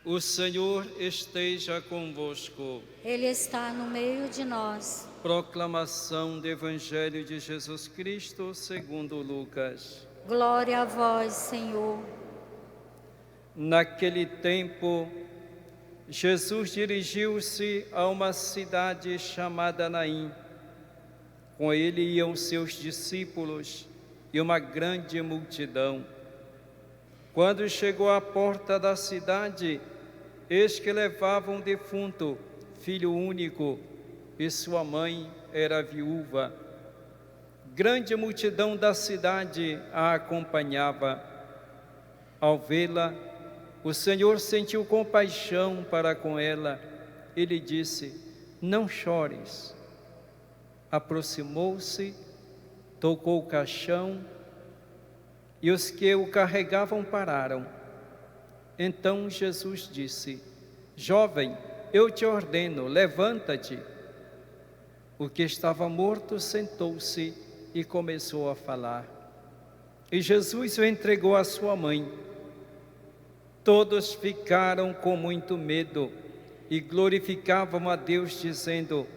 O Senhor esteja convosco. Ele está no meio de nós. Proclamação do Evangelho de Jesus Cristo segundo Lucas. Glória a vós, Senhor. Naquele tempo, Jesus dirigiu-se a uma cidade chamada Naim. Com ele iam seus discípulos e uma grande multidão. Quando chegou à porta da cidade, eis que levavam um defunto, filho único, e sua mãe era viúva. Grande multidão da cidade a acompanhava. Ao vê-la, o Senhor sentiu compaixão para com ela e lhe disse: não chores. Aproximou-se, tocou o caixão e os que o carregavam pararam. Então Jesus disse: jovem, eu te ordeno, levanta-te. O que estava morto sentou-se e começou a falar. E Jesus o entregou à sua mãe. Todos ficaram com muito medo e glorificavam a Deus, dizendo: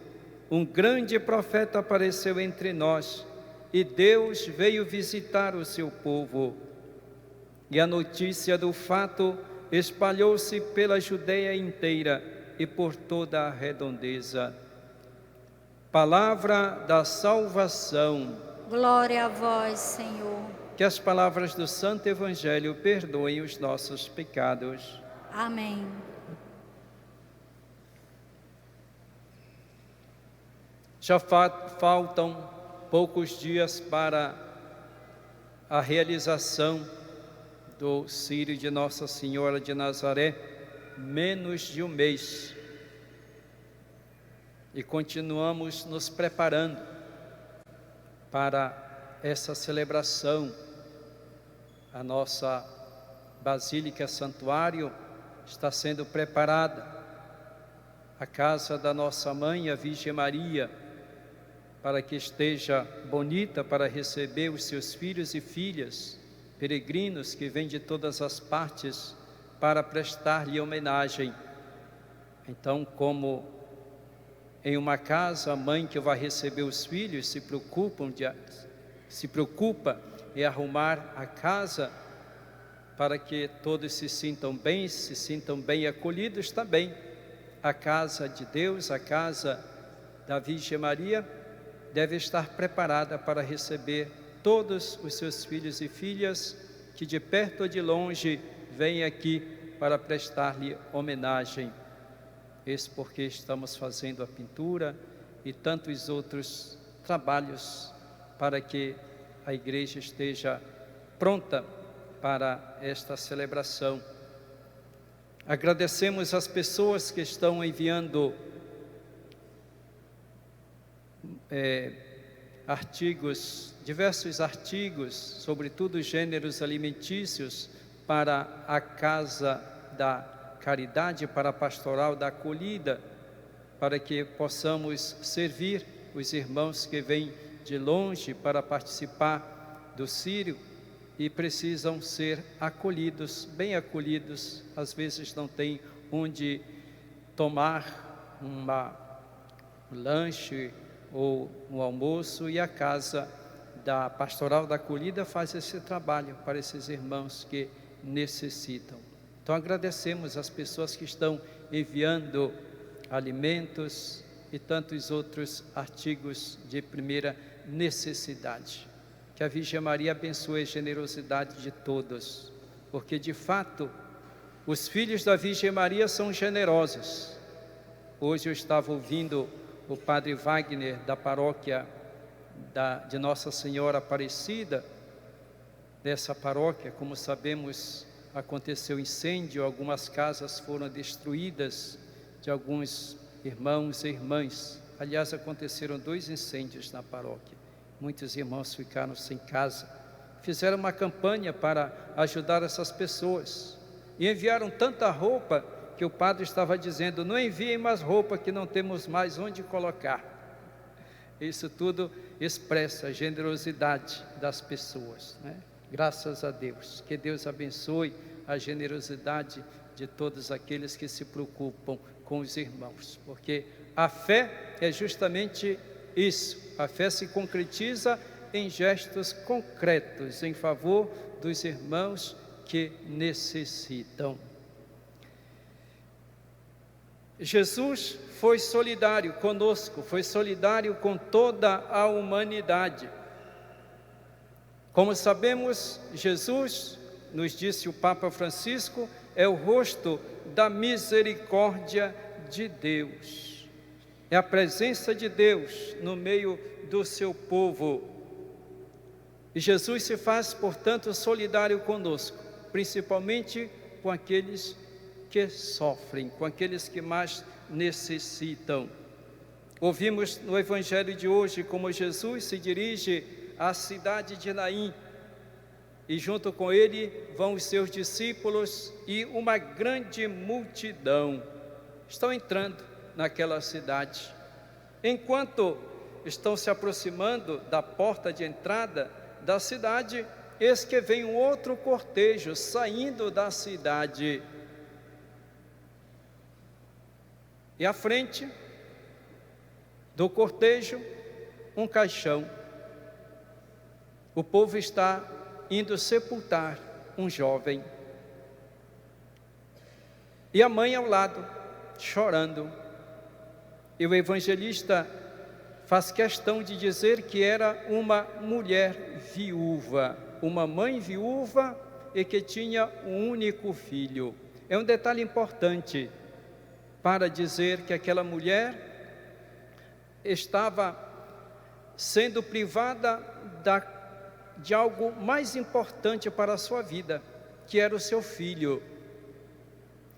um grande profeta apareceu entre nós, e Deus veio visitar o seu povo. E a notícia do fato espalhou-se pela Judeia inteira e por toda a redondeza. Palavra da salvação. Glória a vós, Senhor. Que as palavras do Santo Evangelho perdoem os nossos pecados. Amém. Já faltam poucos dias para a realização do Círio de Nossa Senhora de Nazaré, menos de um mês. E continuamos nos preparando para essa celebração. A nossa Basílica Santuário está sendo preparada. A casa da nossa mãe, a Virgem Maria, para que esteja bonita para receber os seus filhos e filhas, peregrinos que vêm de todas as partes para prestar-lhe homenagem. Então, como em uma casa, a mãe que vai receber os filhos se preocupa em arrumar a casa para que todos se sintam bem acolhidos também. A casa de Deus, a casa da Virgem Maria, deve estar preparada para receber todos os seus filhos e filhas que de perto ou de longe vêm aqui para prestar-lhe homenagem. Isso porque estamos fazendo a pintura e tantos outros trabalhos para que a igreja esteja pronta para esta celebração. Agradecemos as pessoas que estão enviando diversos artigos, sobretudo gêneros alimentícios, para a Casa da Caridade, para a Pastoral da Acolhida, para que possamos servir os irmãos que vêm de longe para participar do Círio e precisam ser acolhidos, bem acolhidos. Às vezes não tem onde tomar um lanche ou um almoço, e a Casa da Pastoral da Acolhida faz esse trabalho para esses irmãos que necessitam. Então agradecemos as pessoas que estão enviando alimentos e tantos outros artigos de primeira necessidade. Que a Virgem Maria abençoe a generosidade de todos, porque de fato os filhos da Virgem Maria são generosos. Hoje eu estava ouvindo o Padre Wagner, da paróquia de Nossa Senhora Aparecida. Dessa paróquia, como sabemos, aconteceu incêndio, algumas casas foram destruídas de alguns irmãos e irmãs. Aliás, aconteceram 2 incêndios na paróquia. Muitos irmãos ficaram sem casa. Fizeram uma campanha para ajudar essas pessoas e enviaram tanta roupa que o padre estava dizendo: não enviem mais roupa, que não temos mais onde colocar. Isso tudo expressa a generosidade das pessoas, né? Graças a Deus. Que Deus abençoe a generosidade de todos aqueles que se preocupam com os irmãos, porque a fé é justamente isso. A fé se concretiza em gestos concretos em favor dos irmãos que necessitam. Jesus foi solidário conosco, foi solidário com toda a humanidade. Como sabemos, Jesus, nos disse o Papa Francisco, é o rosto da misericórdia de Deus. É a presença de Deus no meio do seu povo. E Jesus se faz, portanto, solidário conosco, principalmente com aqueles que sofrem, com aqueles que mais necessitam. Ouvimos no Evangelho de hoje como Jesus se dirige à cidade de Naim, e junto com ele vão os seus discípulos e uma grande multidão. Estão entrando naquela cidade. Enquanto estão se aproximando da porta de entrada da cidade, eis que vem um outro cortejo saindo da cidade. E à frente do cortejo, um caixão. O povo está indo sepultar um jovem. E a mãe ao lado, chorando. E o evangelista faz questão de dizer que era uma mulher viúva, uma mãe viúva e que tinha um único filho. É um detalhe importante para dizer que aquela mulher estava sendo privada de algo mais importante para a sua vida, que era o seu filho.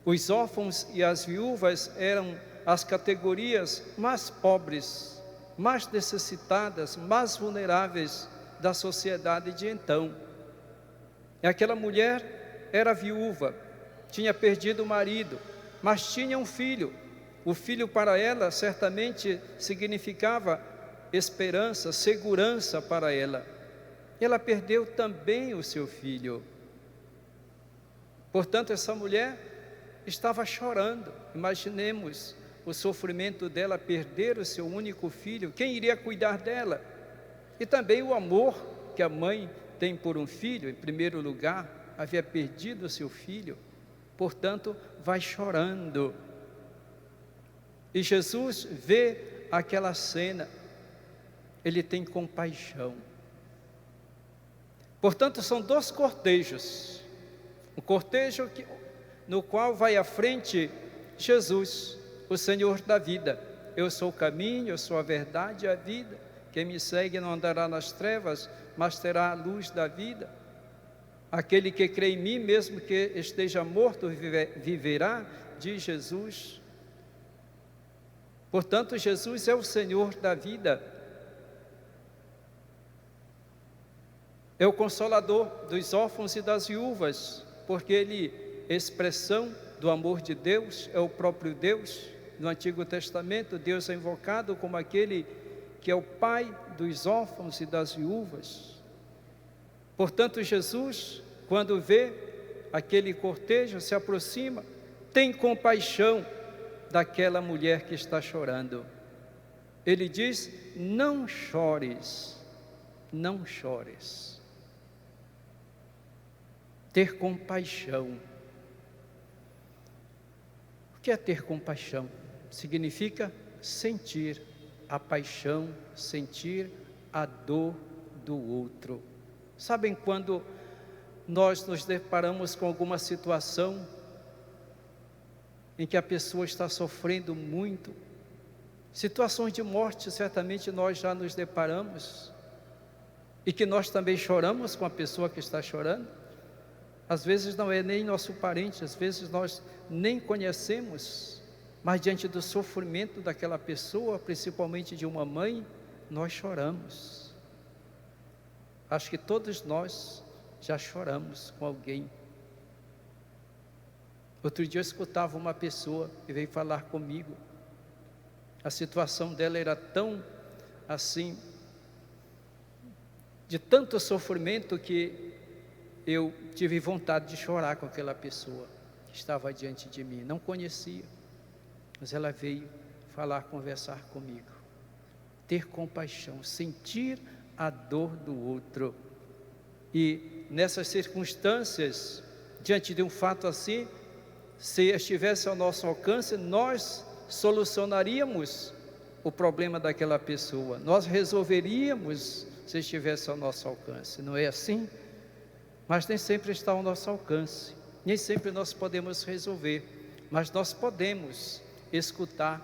Os órfãos e as viúvas eram as categorias mais pobres, mais necessitadas, mais vulneráveis da sociedade de então. E aquela mulher era viúva, tinha perdido o marido, mas tinha um filho. O filho para ela certamente significava esperança, segurança para ela. Ela perdeu também o seu filho. Portanto, essa mulher estava chorando. Imaginemos o sofrimento dela perder o seu único filho. Quem iria cuidar dela? E também o amor que a mãe tem por um filho. Em primeiro lugar, havia perdido o seu filho. Portanto, vai chorando. E Jesus vê aquela cena. Ele tem compaixão. Portanto, são dois cortejos. Um cortejo no qual vai à frente Jesus, o Senhor da vida. Eu sou o caminho, eu sou a verdade e a vida. Quem me segue não andará nas trevas, mas terá a luz da vida. Aquele que crê em mim, mesmo que esteja morto, viverá, diz Jesus. Portanto, Jesus é o Senhor da vida. É o consolador dos órfãos e das viúvas, porque ele é expressão do amor de Deus, é o próprio Deus. No Antigo Testamento, Deus é invocado como aquele que é o Pai dos órfãos e das viúvas. Portanto, Jesus, quando vê aquele cortejo, se aproxima, tem compaixão daquela mulher que está chorando. Ele diz: não chores, não chores. Ter compaixão. O que é ter compaixão? Significa sentir a paixão, sentir a dor do outro. Sabem quando nós nos deparamos com alguma situação em que a pessoa está sofrendo muito, situações de morte, certamente nós já nos deparamos, e que nós também choramos com a pessoa que está chorando. Às vezes não é nem nosso parente, às vezes nós nem conhecemos, mas diante do sofrimento daquela pessoa, principalmente de uma mãe, nós choramos. Acho que todos nós já choramos com alguém. Outro dia eu escutava uma pessoa que veio falar comigo. A situação dela era tão assim, de tanto sofrimento que eu tive vontade de chorar com aquela pessoa que estava diante de mim. Não conhecia, mas ela veio falar, conversar comigo. Ter compaixão, sentir a dor do outro. E nessas circunstâncias, diante de um fato assim, se estivesse ao nosso alcance, nós solucionaríamos o problema daquela pessoa, nós resolveríamos se estivesse ao nosso alcance, não é assim? Mas nem sempre está ao nosso alcance, nem sempre nós podemos resolver, mas nós podemos escutar,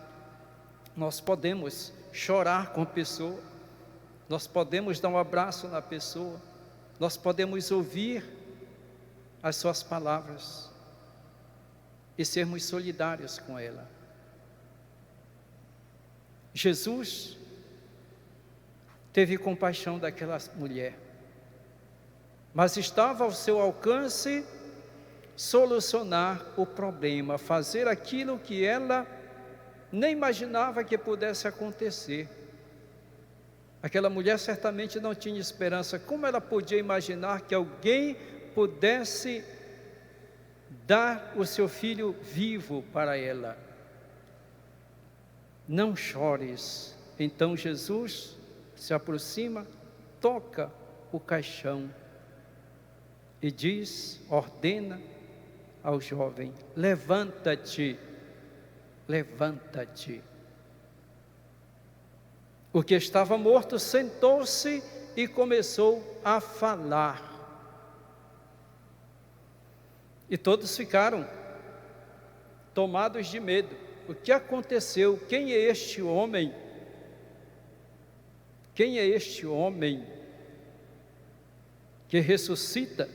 nós podemos chorar com a pessoa, nós podemos dar um abraço na pessoa, nós podemos ouvir as suas palavras e sermos solidários com ela. Jesus teve compaixão daquela mulher, mas estava ao seu alcance solucionar o problema, fazer aquilo que ela nem imaginava que pudesse acontecer. Aquela mulher certamente não tinha esperança. Como ela podia imaginar que alguém pudesse dar o seu filho vivo para ela? Não chores. Então Jesus se aproxima, toca o caixão e diz, ordena ao jovem: levanta-te, levanta-te. O que estava morto sentou-se e começou a falar. E todos ficaram tomados de medo. O que aconteceu? Quem é este homem? Quem é este homem que ressuscita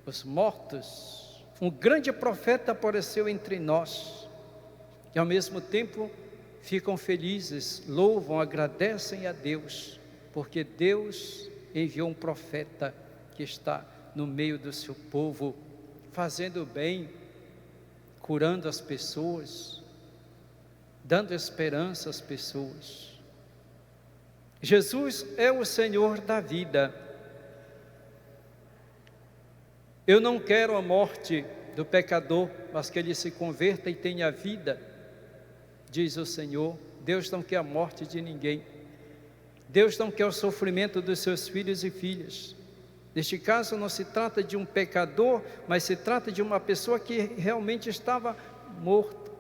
os mortos? Um grande profeta apareceu entre nós. E ao mesmo tempo ficam felizes, louvam, agradecem a Deus, porque Deus enviou um profeta que está no meio do seu povo, fazendo bem, curando as pessoas, dando esperança às pessoas. Jesus é o Senhor da vida. Eu não quero a morte do pecador, mas que ele se converta e tenha vida, diz o Senhor. Deus não quer a morte de ninguém. Deus não quer o sofrimento dos seus filhos e filhas. Neste caso não se trata de um pecador, mas se trata de uma pessoa que realmente estava morta.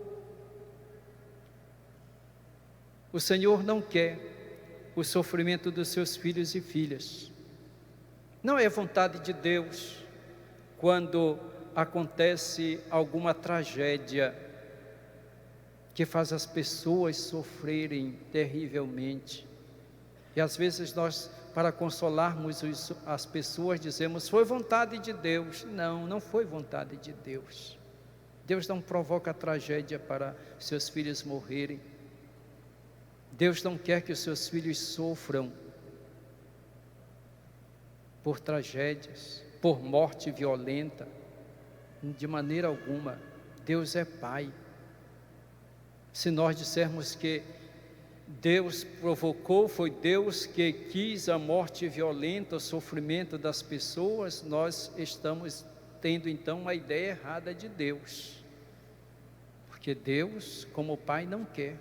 O Senhor não quer o sofrimento dos seus filhos e filhas. Não é vontade de Deus quando acontece alguma tragédia que faz as pessoas sofrerem terrivelmente. E às vezes nós, para consolarmos as pessoas, dizemos: foi vontade de Deus. Não, não foi vontade de Deus. Deus não provoca tragédia para seus filhos morrerem. Deus não quer que os seus filhos sofram por tragédias, por morte violenta, de maneira alguma. Deus é Pai. Se nós dissermos que Deus provocou, foi Deus que quis a morte violenta, o sofrimento das pessoas, nós estamos tendo então uma ideia errada de Deus, porque Deus, como Pai, não quer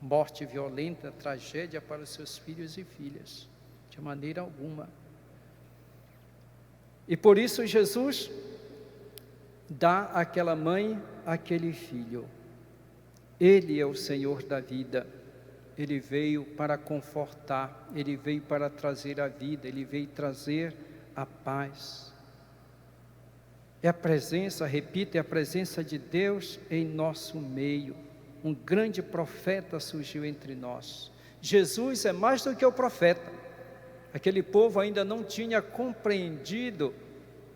morte violenta, tragédia para os seus filhos e filhas, de maneira alguma. E por isso Jesus dá àquela mãe aquele filho. Ele é o Senhor da vida. Ele veio para confortar, Ele veio para trazer a vida, Ele veio trazer a paz. É a presença, repito, é a presença de Deus em nosso meio. Um grande profeta surgiu entre nós. Jesus é mais do que o profeta. Aquele povo ainda não tinha compreendido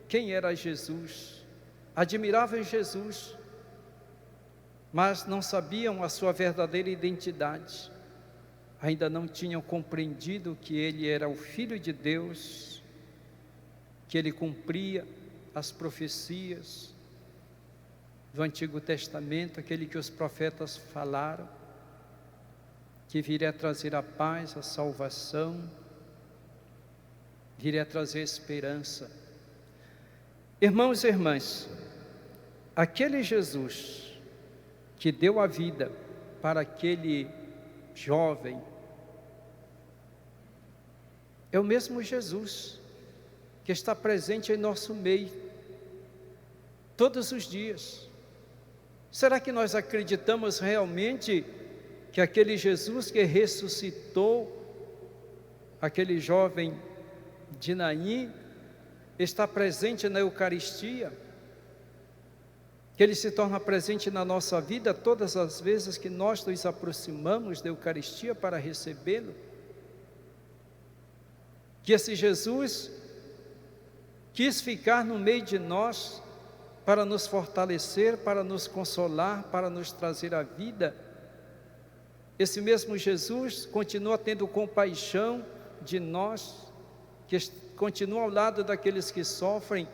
quem era Jesus. Admiravam Jesus, mas não sabiam a sua verdadeira identidade. Ainda não tinham compreendido que Ele era o Filho de Deus, que Ele cumpria as profecias do Antigo Testamento, aquele que os profetas falaram. que viria a trazer a paz, a salvação, viria a trazer esperança. Irmãos e irmãs, aquele Jesus que deu a vida para aquele jovem, é o mesmo Jesus que está presente em nosso meio, todos os dias. Será que nós acreditamos realmente que aquele Jesus que ressuscitou aquele jovem de Naim está presente na Eucaristia? Que Ele se torna presente na nossa vida todas as vezes que nós nos aproximamos da Eucaristia para recebê-lo? Que esse Jesus quis ficar no meio de nós para nos fortalecer, para nos consolar, para nos trazer a vida. Esse mesmo Jesus continua tendo compaixão de nós, que continua ao lado daqueles que sofrem,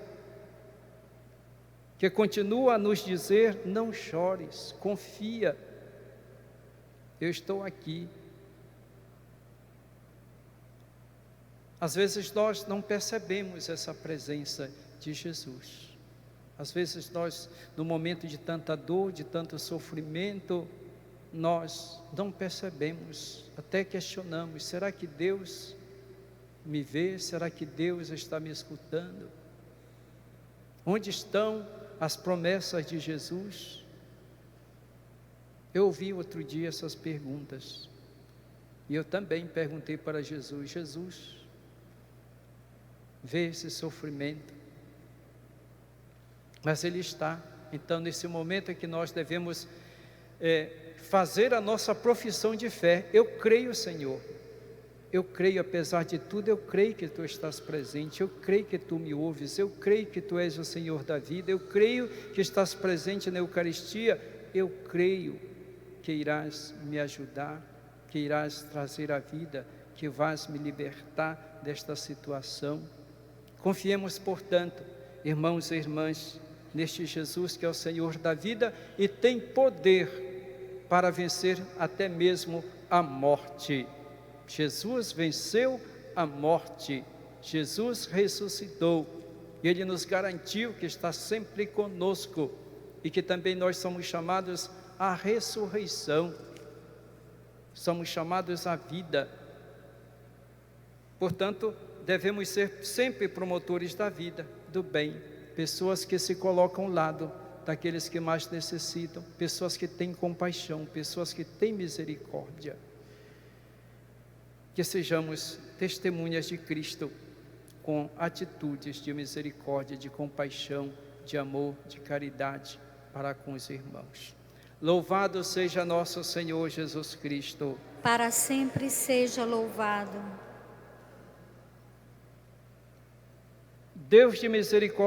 que continua a nos dizer: não chores, confia, eu estou aqui. Às vezes nós não percebemos essa presença de Jesus. Às vezes nós, no momento de tanta dor, de tanto sofrimento, nós não percebemos, até questionamos: será que Deus me vê? Será que Deus está me escutando? Onde estão as promessas de Jesus? Eu ouvi outro dia essas perguntas, e eu também perguntei para Jesus: Jesus, vê esse sofrimento? Mas Ele está. Então, nesse momento é que nós devemos fazer a nossa profissão de fé. Eu creio, Senhor, eu creio, apesar de tudo, eu creio que Tu estás presente, eu creio que Tu me ouves, eu creio que Tu és o Senhor da vida, eu creio que estás presente na Eucaristia, eu creio que irás me ajudar, que irás trazer a vida, que vais me libertar desta situação. Confiemos, portanto, irmãos e irmãs, neste Jesus que é o Senhor da vida e tem poder para vencer até mesmo a morte. Jesus venceu a morte, Jesus ressuscitou, e Ele nos garantiu que está sempre conosco, e que também nós somos chamados à ressurreição, somos chamados à vida. Portanto, devemos ser sempre promotores da vida, do bem, pessoas que se colocam ao lado daqueles que mais necessitam, pessoas que têm compaixão, pessoas que têm misericórdia. Que sejamos testemunhas de Cristo com atitudes de misericórdia, de compaixão, de amor, de caridade para com os irmãos. Louvado seja nosso Senhor Jesus Cristo. Para sempre seja louvado. Deus de misericórdia